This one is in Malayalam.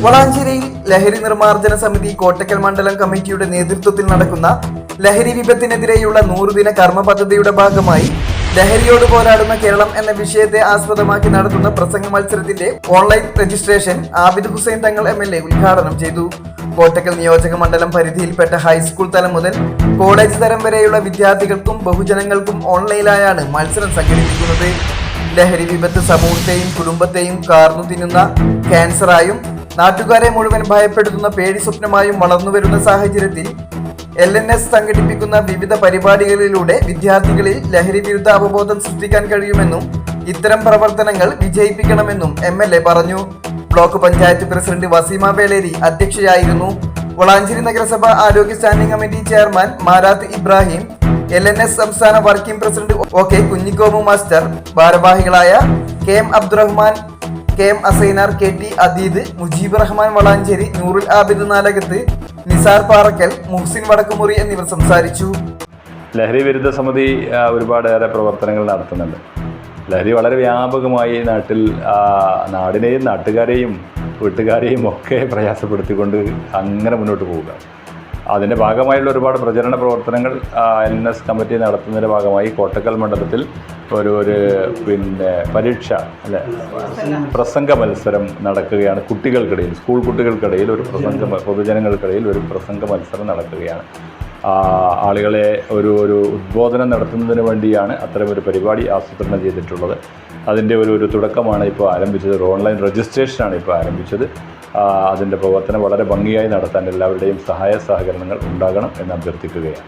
വളാഞ്ചേരിയിൽ ലഹരി നിർമ്മാർജ്ജന സമിതി കോട്ടക്കൽ മണ്ഡലം കമ്മിറ്റിയുടെ നേതൃത്വത്തിൽ നടക്കുന്ന ലഹരി വിപത്തിനെതിരെയുള്ള 100 ദിന കർമ്മ പദ്ധതിയുടെ ഭാഗമായി ലഹരിയോട് പോരാടുന്ന കേരളം എന്ന വിഷയത്തെ ആസ്പദമാക്കി നടത്തുന്ന പ്രസംഗ മത്സരത്തിന്റെ online registration Abid Hussain Thangal MLA ഉദ്ഘാടനം ചെയ്തു. കോട്ടക്കൽ നിയോജക മണ്ഡലം പരിധിയിൽപ്പെട്ട ഹൈസ്കൂൾ തലം മുതൽ കോളേജ് തലം വരെയുള്ള വിദ്യാർത്ഥികൾക്കും ബഹുജനങ്ങൾക്കും ഓൺലൈനായാണ് മത്സരം സംഘടിപ്പിക്കുന്നത്. ലഹരി വിപത്ത് സമൂഹത്തെയും കുടുംബത്തെയും കാർന്നു തിന്നുന്ന ക്യാൻസറായും നാട്ടുകാരെ മുഴുവൻ ഭയപ്പെടുത്തുന്ന പേടി സ്വപ്നമായും വളർന്നുവരുന്ന സാഹചര്യത്തിൽ LNS സംഘടിപ്പിക്കുന്ന വിവിധ പരിപാടികളിലൂടെ വിദ്യാർത്ഥികളിൽ ലഹരി വിരുദ്ധ അവബോധം സൃഷ്ടിക്കാൻ കഴിയുമെന്നും ഇത്തരം പ്രവർത്തനങ്ങൾ വിജയിപ്പിക്കണമെന്നും MLA പറഞ്ഞു. ബ്ലോക്ക് പഞ്ചായത്ത് പ്രസിഡന്റ് വസീമ വേലേരി അധ്യക്ഷയായിരുന്നു. വളാഞ്ചേരി നഗരസഭ ആരോഗ്യ standing committee chairman Marath Ibrahim, LNS സംസ്ഥാന working president OK Kunhikomu master, ഭാരവാഹികളായ KM Abdurahman, KM Asainar, KT Adeed, Mujeeb Rahman Valanchery, Noorul Abid Nalakath, Nisar Parakkal, Muhsin Vadakkumuri എന്നിവർ സംസാരിച്ചു. ലഹരി വിരുദ്ധ സമിതി ഒരുപാടേറെ പ്രവർത്തനങ്ങൾ നടത്തുന്നുണ്ട്. ലഹരി വളരെ വ്യാപകമായി നാടിനെയും നാട്ടുകാരെയും വീട്ടുകാരെയും ഒക്കെ പ്രയാസപ്പെടുത്തിക്കൊണ്ട് അങ്ങനെ മുന്നോട്ട് പോവുക. അതിൻ്റെ ഭാഗമായുള്ള ഒരുപാട് പ്രചരണ പ്രവർത്തനങ്ങൾ LNS കമ്മിറ്റി നടത്തുന്നതിൻ്റെ ഭാഗമായി കോട്ടക്കൽ മണ്ഡലത്തിൽ ഒരു പരീക്ഷ പ്രസംഗ മത്സരം നടക്കുകയാണ്. കുട്ടികൾക്കിടയിൽ, സ്കൂൾ കുട്ടികൾക്കിടയിൽ പൊതുജനങ്ങൾക്കിടയിൽ ഒരു പ്രസംഗ മത്സരം നടക്കുകയാണ്. ആളുകളെ ഒരു ഉദ്ബോധനം നടത്തുന്നതിന് വേണ്ടിയാണ് അത്തരമൊരു പരിപാടി ആസൂത്രണം ചെയ്തിട്ടുള്ളത്. അതിൻ്റെ ഒരു തുടക്കമാണ് ഇപ്പോൾ ആരംഭിച്ചത്. ഒരു ഓൺലൈൻ രജിസ്ട്രേഷനാണ് ഇപ്പോൾ ആരംഭിച്ചത്. അതിൻ്റെ പ്രവർത്തനം വളരെ ഭംഗിയായി നടത്താൻ എല്ലാവരുടെയും സഹായ സഹകരണങ്ങൾ ഉണ്ടാകണം എന്ന് അഭ്യർത്ഥിക്കുകയാണ്.